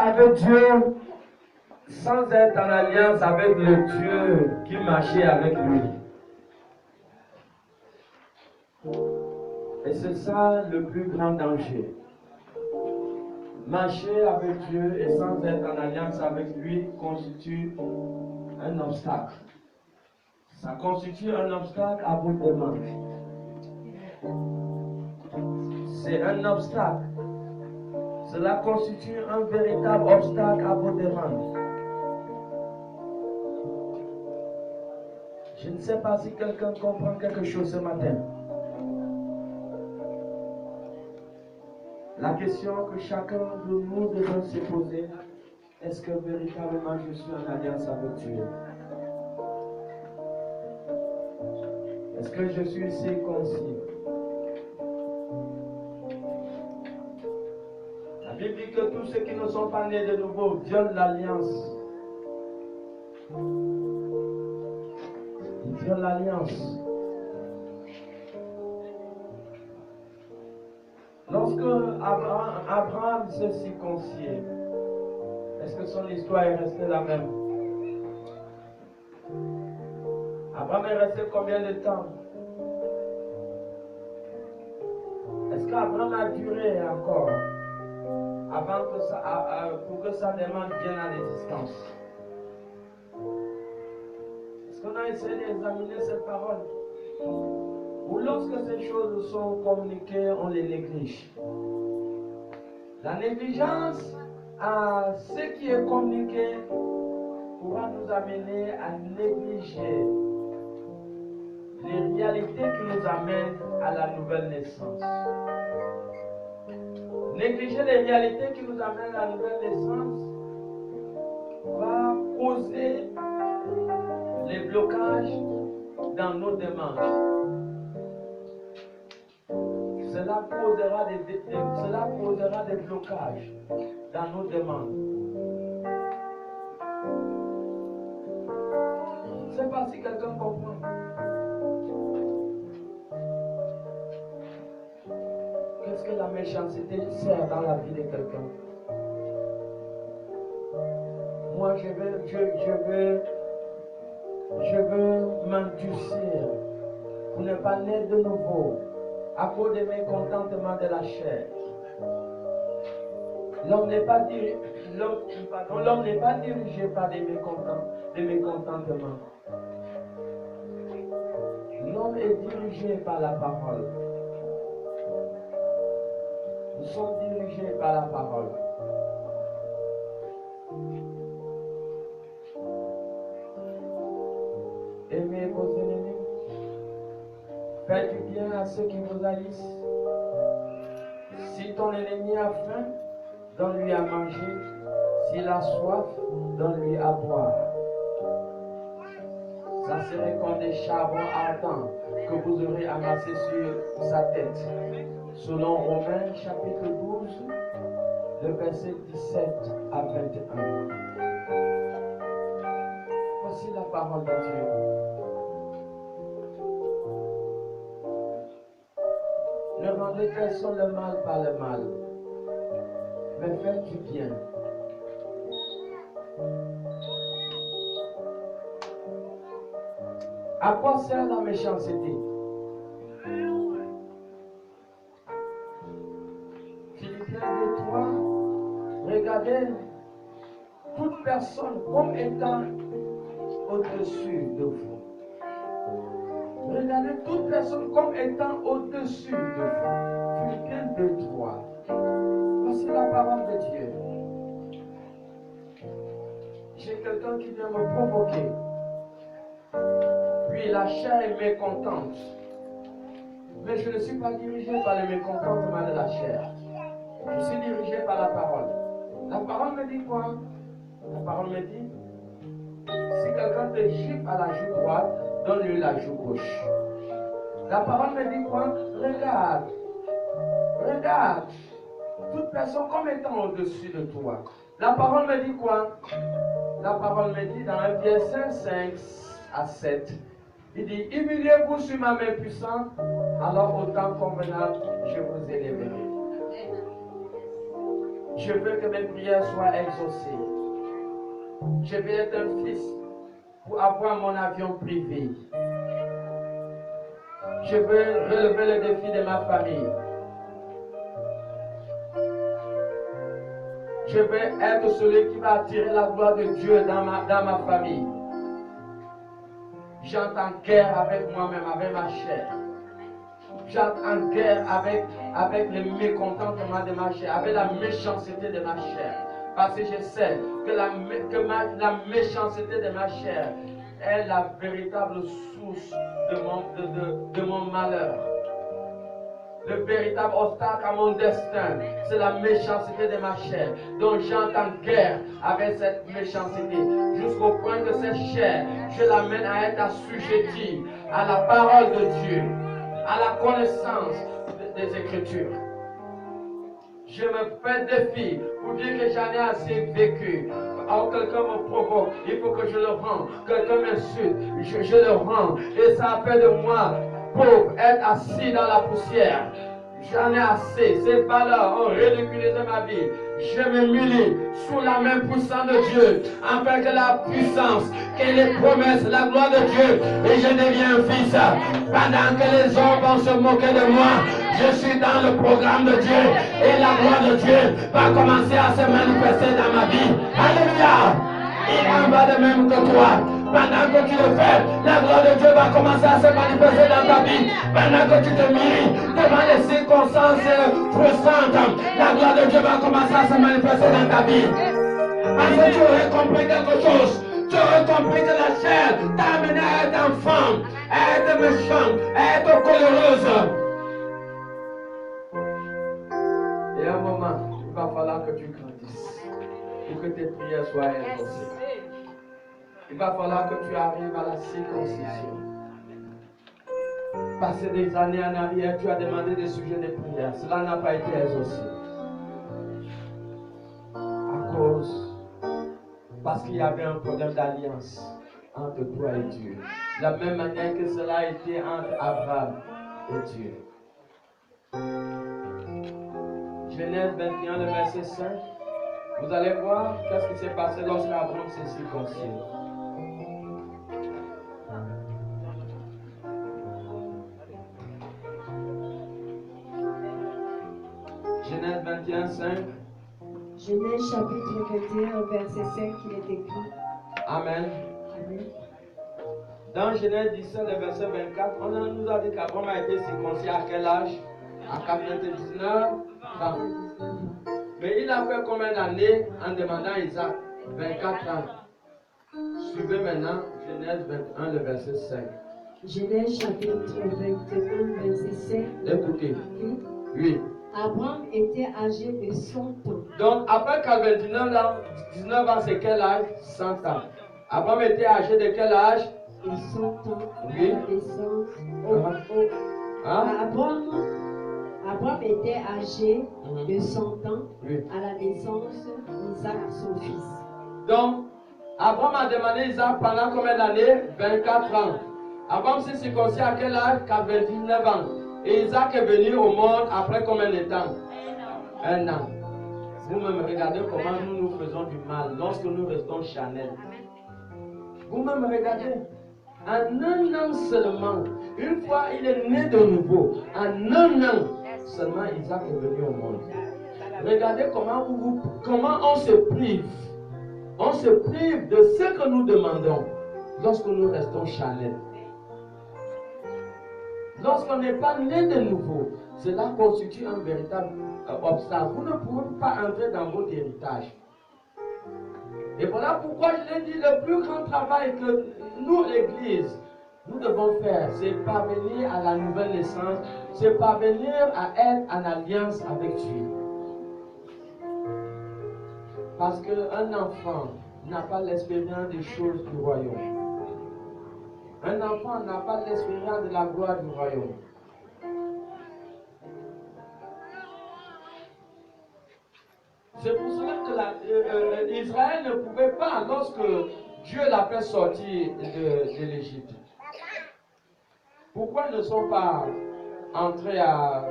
Avec Dieu, sans être en alliance avec le Dieu qui marchait avec lui. Et c'est ça le plus grand danger. Marcher avec Dieu et sans être en alliance avec lui constitue un obstacle. Ça constitue un obstacle à vos demandes. C'est un obstacle. Cela constitue un véritable obstacle à vos demandes. Je ne sais pas si quelqu'un comprend quelque chose ce matin. La question que chacun de nous devons se poser, est-ce que véritablement je suis en alliance avec Dieu? Est-ce que je suis circoncis? La Bible dit que tous ceux qui ne sont pas nés de nouveau violent l'alliance. Ils violent l'alliance. Lorsque Abraham s'est circoncis, est-ce que son histoire est restée la même? Abraham est resté combien de temps? Est-ce qu'Abraham a duré encore avant que pour que sa demande vienne à l'existence? Est-ce qu'on a essayé d'examiner cette parole? Ou lorsque ces choses sont communiquées, on les néglige? La négligence à ce qui est communiqué pourra nous amener à négliger les réalités qui nous amènent à la nouvelle naissance. Négliger les réalités qui nous amènent à la nouvelle naissance va causer les blocages dans nos démarches. Cela posera des blocages dans nos demandes. Je ne sais pas si quelqu'un comprend. Qu'est-ce que la méchanceté sert dans la vie de quelqu'un? Moi, je veux m'endurcir pour ne pas naître de nouveau à cause de mécontentement de la chair. L'homme n'est pas dirigé par des mécontentements. L'homme est dirigé par la parole. Nous sommes dirigés par la parole. Aimez vos ennemis. Faites du bien à ceux qui vous haïssent. Si ton ennemi a faim, donne-lui à manger. S'il a soif, donne-lui à boire. Ça serait comme des charbons ardents que vous aurez amassés sur sa tête. Selon Romains chapitre 12, le verset 17 à 21. Voici la parole de Dieu. Ne rendez personne le mal par le mal, mais faites du bien. À quoi sert la méchanceté? Philippiens 2:3, regardez toute personne comme étant au-dessus de vous. Regardez toute personne comme étant au-dessus de vous. Philippiens 2:3. Voici la parole de Dieu. J'ai quelqu'un qui vient me provoquer. Puis la chair est mécontente. Mais je ne suis pas dirigé par le mécontentement de la chair. Je suis dirigé par la parole. La parole me dit quoi? La parole me dit, si quelqu'un te gifle à la joue droite, donne-lui la joue gauche. La parole me dit quoi? Regarde. Regarde. Toute personne comme étant au-dessus de toi. La parole me dit quoi? La parole me dit dans un verset 5 à 7, il dit, humiliez-vous sur ma main puissante, alors au temps convenable, je vous élèverai. Je veux que mes prières soient exaucées. Je veux être un fils pour avoir mon avion privé. Je veux relever le défi de ma famille. Je veux être celui qui va attirer la gloire de Dieu dans ma famille. J'entre en guerre avec moi-même, avec ma chair. J'entre en guerre avec le mécontentement de ma chair, avec la méchanceté de ma chair. Parce que je sais que la méchanceté de ma chair est la véritable source de mon malheur. Le véritable obstacle à mon destin, c'est la méchanceté de ma chair. Donc j'entre en guerre avec cette méchanceté, jusqu'au point que cette chair, je l'amène à être assujettie à la parole de Dieu, à la connaissance des Écritures. Je me fais défi pour dire que j'en ai assez vécu. Alors quelqu'un me provoque, il faut que je le rende. Quelqu'un m'insulte, je le rends. Et ça fait de moi pauvre, être assis dans la poussière. J'en ai assez. Ces valeurs ont ridiculisé ma vie. Je m'humilie sous la main puissante de Dieu, afin que la puissance, que les promesses, la gloire de Dieu, et je deviens fils. Pendant que les hommes vont se moquer de moi, je suis dans le programme de Dieu, et la gloire de Dieu va commencer à se manifester dans ma vie. Alléluia! Il en va de même que toi. Pendant que tu le fais, la gloire de Dieu va commencer à se manifester dans ta vie. Pendant que tu te mires devant les circonstances frustrantes, la gloire de Dieu va commencer à se manifester dans ta vie. Parce que tu aurais compris quelque chose. Tu aurais compris que la chair t'a amené à être enfant, à être méchant, à être coléreuse. Et à un moment, il va falloir que tu grandisses pour que tes prières soient exaucées. Il va falloir que tu arrives à la circoncision. Passé des années en arrière, tu as demandé des sujets de prière. Cela n'a pas été exaucé. Parce qu'il y avait un problème d'alliance entre toi et Dieu. De la même manière que cela a été entre Abraham et Dieu. Genèse 21, le verset 5. Vous allez voir qu'est-ce qui s'est passé lorsqu'Abraham s'est circoncis. Genèse 21, 5. Genèse chapitre 21, verset 5, il est écrit. Amen. Amen. Dans Genèse 17, le verset 24, on nous a dit qu'Abraham a été circoncis à quel âge? À 99 ans. Mais il a fait combien d'années en demandant Isaac? 24 ans. Suivez maintenant Genèse 21, le verset 5. Genèse chapitre 21, verset 5. Écoutez. Oui. Abraham était âgé de 100 ans. Donc, après qu'à 19 ans, c'est quel âge? 100 ans. Abraham était âgé de quel âge? De 100 ans. Oui. À la naissance. Abraham était âgé de 100 ans. Oui. À la naissance d'Isaac, son fils. Donc, Abraham a demandé Isaac pendant combien d'années? 24 ans. Abraham s'est circoncis à quel âge? Qu'à 29 ans. Et Isaac est venu au monde après combien de temps? Un an. Vous-même regardez comment nous faisons du mal lorsque nous restons charnels. Vous-même regardez. En un an seulement, une fois il est né de nouveau, en un an seulement Isaac est venu au monde. Regardez comment on se prive. On se prive de ce que nous demandons lorsque nous restons charnels. Lorsqu'on n'est pas né de nouveau, cela constitue un véritable obstacle. Vous ne pouvez pas entrer dans votre héritage. Et voilà pourquoi je l'ai dit, le plus grand travail que nous, l'Église, nous devons faire, c'est parvenir à la nouvelle naissance, c'est parvenir à être en alliance avec Dieu. Parce qu'un enfant n'a pas l'expérience des choses du royaume. Un enfant n'a pas l'expérience de la gloire du royaume. C'est pour cela que Israël ne pouvait pas, lorsque Dieu l'a fait sortir de l'Égypte. Pourquoi ils ne sont pas entrés à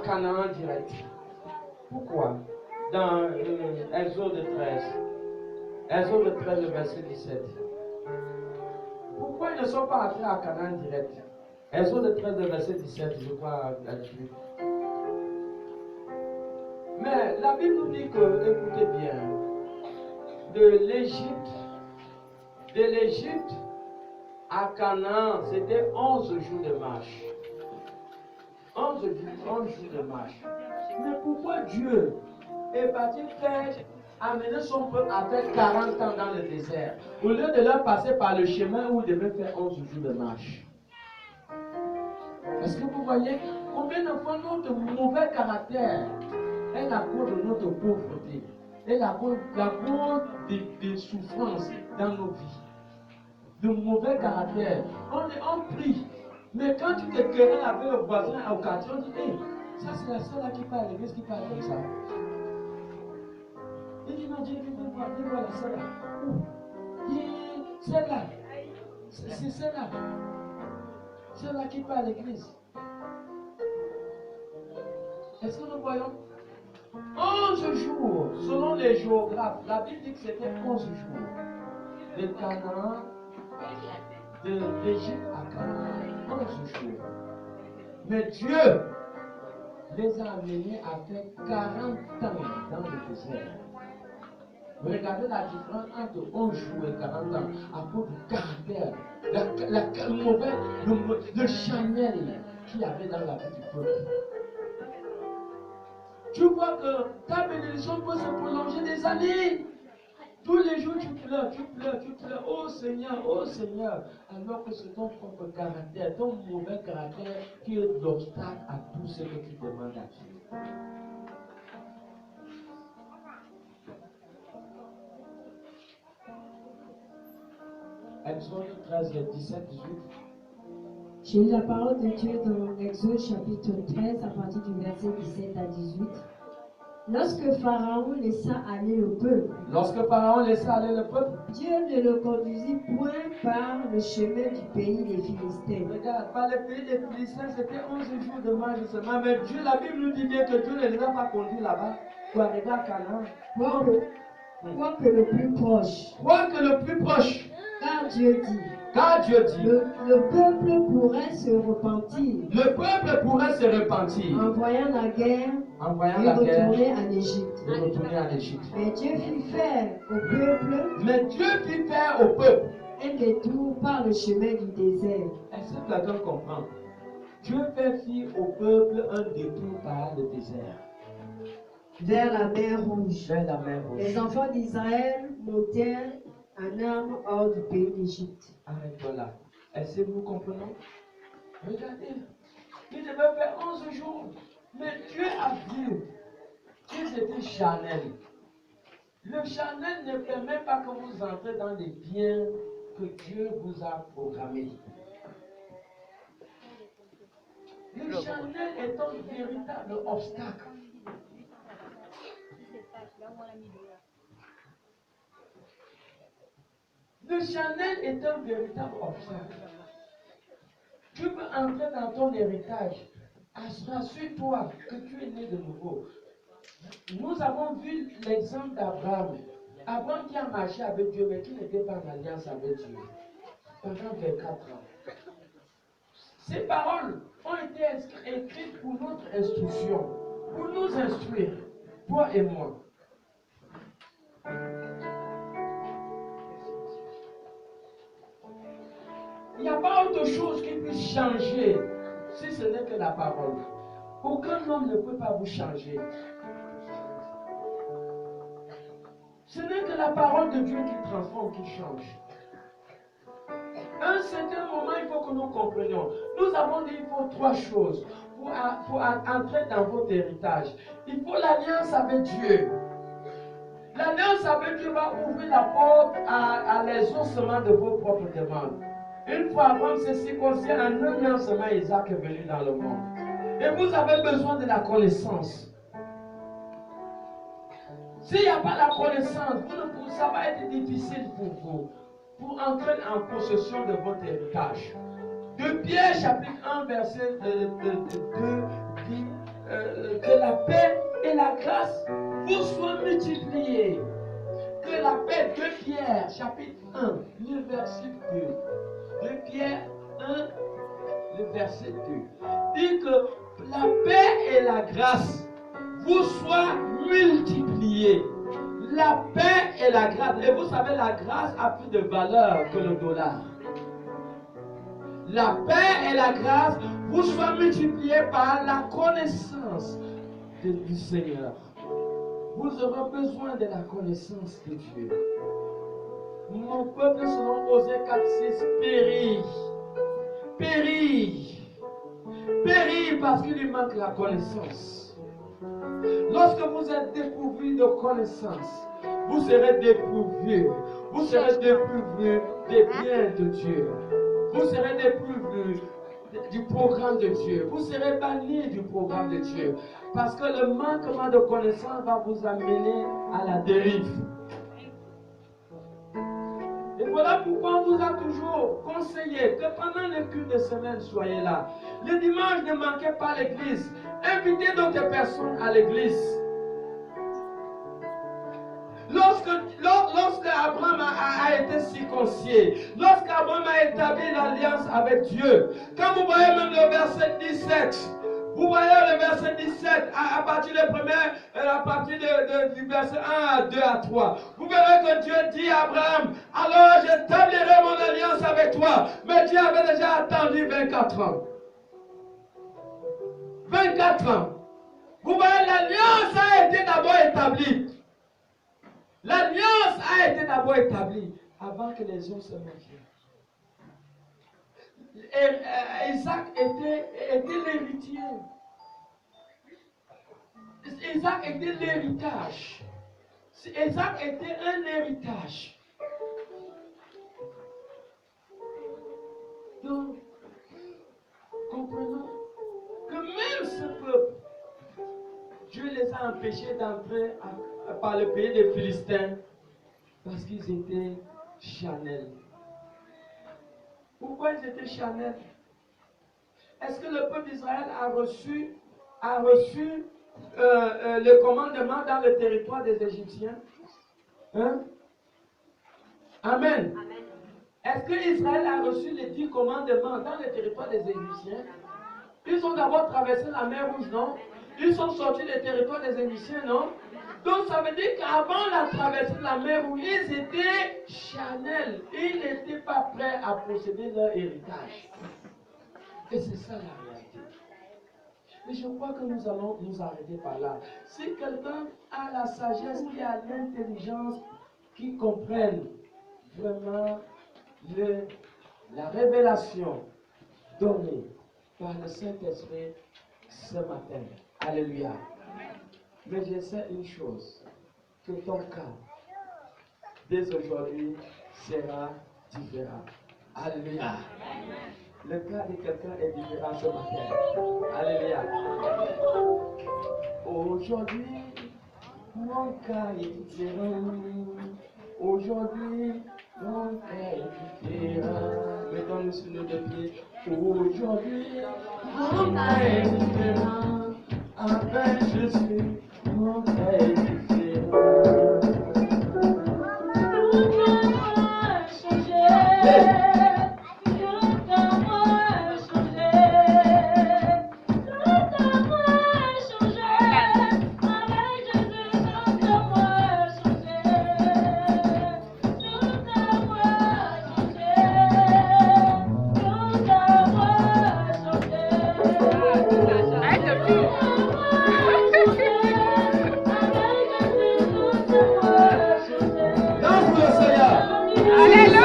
Canaan direct? Pourquoi? Dans Exode 13. Exode 13, le verset 17. Pourquoi ils ne sont pas entrés à Canaan direct? Exode 13, le verset 17, je crois là-dessus. Mais la Bible nous dit que, écoutez bien, de l'Égypte à Canaan, c'était 11 jours de marche. 11 jours de marche. Mais pourquoi Dieu est parti amener son peuple à faire 40 ans dans le désert, au lieu de leur passer par le chemin où ils devaient faire 11 jours de marche? Est-ce que vous voyez combien de fois notre mauvais caractère est la cause de notre pauvreté, est la cause des souffrances dans nos vies, de mauvais caractère? On prie, mais quand tu te querelles avec le voisin au quartier, on dit, hey, ça c'est la soeur là qui parle, qu'est-ce qui parle comme ça? Il dit, non, Dieu, viens voir la soeur là. Celle-là, c'est celle-là. Celle-là qui parle à l'église. Est-ce que nous voyons? 11 jours, selon les géographes, la Bible dit que c'était 11 jours. De Canaan, de l'Égypte à Canaan, 11 jours. Mais Dieu les a amenés à faire 40 ans dans le désert. Regardez la différence entre 11 jours et 40 ans à cause du caractère, le charnel qu'il y avait dans la vie du peuple. Tu vois que ta bénédiction peut se prolonger des années. Tous les jours tu pleures. Oh Seigneur, alors que c'est ton propre caractère, ton mauvais caractère qui est l'obstacle à tout ce que tu demandes à Dieu. Exode 13, 17, 18. J'ai lu la parole de Dieu dans Exode chapitre 13 à partir du verset 17 à 18. Lorsque Pharaon laissa aller le peuple, Dieu ne le conduisit point par le chemin du pays des Philistins. Regarde, par le pays des Philistins, c'était 11 jours de marche seulement. Mais Dieu, la Bible nous dit bien que Dieu ne les a pas conduits là-bas pour arriver à Canaan. Quoique le plus proche. Car Dieu dit. Le peuple pourrait se repentir. Envoyant la guerre. Retourner en Égypte. Mais Dieu fit faire au peuple un détour par le chemin du désert. Est-ce que quelqu'un comprend? Dieu fait faire au peuple un détour par le désert. Vers la mer Rouge. Les enfants d'Israël montèrent en armes hors du pays d'Égypte. Arrête-toi là. Est-ce que nous comprenons? Regardez. Ils devaient faire 11 jours. Mais Dieu a vu qu'ils étaient charnels. Le charnel ne permet pas que vous entrez dans les biens que Dieu vous a programmés. Le charnel est un véritable obstacle. Le charnel est un véritable obstacle. Tu peux entrer dans ton héritage. Assure-toi que tu es né de nouveau. Nous avons vu l'exemple d'Abraham. Abraham qui a marché avec Dieu, mais qui n'était pas en alliance avec Dieu pendant 24 ans. Ces paroles ont été écrites pour notre instruction, pour nous instruire, toi et moi. Il n'y a pas autre chose qui puisse changer si ce n'est que la parole. Aucun homme ne peut pas vous changer. Ce n'est que la parole de Dieu qui transforme, qui change. un certain moment, il faut que nous comprenions. Nous avons dit qu'il faut 3 choses pour entrer dans votre héritage. Il faut l'alliance avec Dieu. L'alliance avec Dieu va ouvrir la porte à l'exaucement de vos propres demandes. Une fois Abraham s'est circoncis, en un an seulement Isaac est venu dans le monde. Et vous avez besoin de la connaissance. S'il n'y a pas la connaissance, ça va être difficile pour vous, pour entrer en possession de votre héritage. De Pierre chapitre 1 verset 2 dit que la paix et la grâce vous soient multipliées. Que la paix de Pierre chapitre 1, le verset 2. De Pierre 1, le verset 2. Dit que la paix et la grâce vous soient multipliées. La paix et la grâce. Et vous savez, la grâce a plus de valeur que le dollar. La paix et la grâce vous soient multipliées par la connaissance du Seigneur. Vous aurez besoin de la connaissance de Dieu. Mon peuple, selon Osée 4:6, périt. Périt. Périt parce qu'il lui manque la connaissance. Lorsque vous êtes dépourvu de connaissance, vous serez dépourvu. Vous serez dépourvu des biens de Dieu. Vous serez dépourvu du programme de Dieu. Vous serez banni du programme de Dieu. Parce que le manquement de connaissance va vous amener à la dérive. Et voilà pourquoi on vous a toujours conseillé que pendant les cultes de semaine, soyez là. Le dimanche, ne manquez pas l'église. Invitez d'autres personnes à l'église. Lorsque Abraham a été circoncis, lorsque Abraham a établi l'alliance avec Dieu, quand vous voyez même le verset 17, vous voyez le verset 17 à partir du verset 1 à 2 à 3, vous verrez que Dieu dit à Abraham, alors j'établirai mon alliance avec toi. Mais Dieu avait déjà attendu 24 ans. 24 ans. Vous voyez, l'alliance a été d'abord établie. L'alliance a été d'abord établie avant que les hommes se marient. Isaac était l'héritier. Isaac était l'héritage. Isaac était un héritage. Donc, comprenons que même ce peuple, Dieu les a empêchés d'entrer par le pays des Philistins parce qu'ils étaient charnels. Pourquoi ils étaient charnels? Est-ce que le peuple d'Israël a reçu le commandement dans le territoire des Égyptiens? Hein? Amen. Est-ce que Israël a reçu les 10 commandements dans le territoire des Égyptiens? Ils ont d'abord traversé la mer Rouge, non? Ils sont sortis des territoires des Égyptiens, non? Donc ça veut dire qu'avant la traversée de la mer Rouge, ils étaient charnels. Ils n'étaient pas prêts à posséder leur héritage. Et c'est ça la réalité. Et je crois que nous allons nous arrêter par là. Si quelqu'un a la sagesse, qui a l'intelligence, qui comprenne vraiment la révélation donnée par le Saint-Esprit ce matin. Alléluia. Mais je sais une chose, que ton cas, dès aujourd'hui, sera différent. Alléluia. Le cas de quelqu'un est différent ce matin. Alléluia. Aujourd'hui, mon cas est différent. Aujourd'hui, mon cas est différent. Mettons-nous sur nos deux pieds. Aujourd'hui, mon cas est différent. Avec Jésus, mon cas est différent. Alléluia.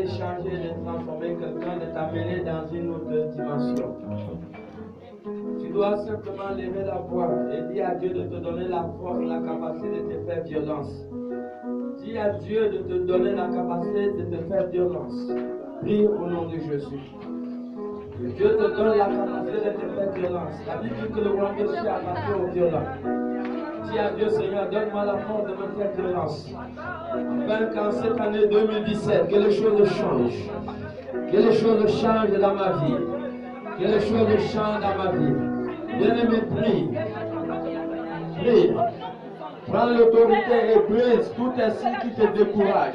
d'aller changer et de transformer quelqu'un, de t'amener dans une autre dimension. Tu dois simplement lever la voix et dire à Dieu de te donner la force, la capacité de te faire violence. Dis à Dieu de te donner la capacité de te faire violence. Prie au nom de Jésus. Que Dieu te donne la capacité de te faire violence. La Bible dit que le roi de Dieu appartient aux violents. Dis à Dieu, Seigneur, donne-moi la force de me faire violence. Afin qu'en cette année 2017, que les choses changent. Que les choses changent dans ma vie. Que les choses changent dans ma vie. Bien-aimé, prie. Prie. Prends l'autorité et brise tout ainsi qui te décourage.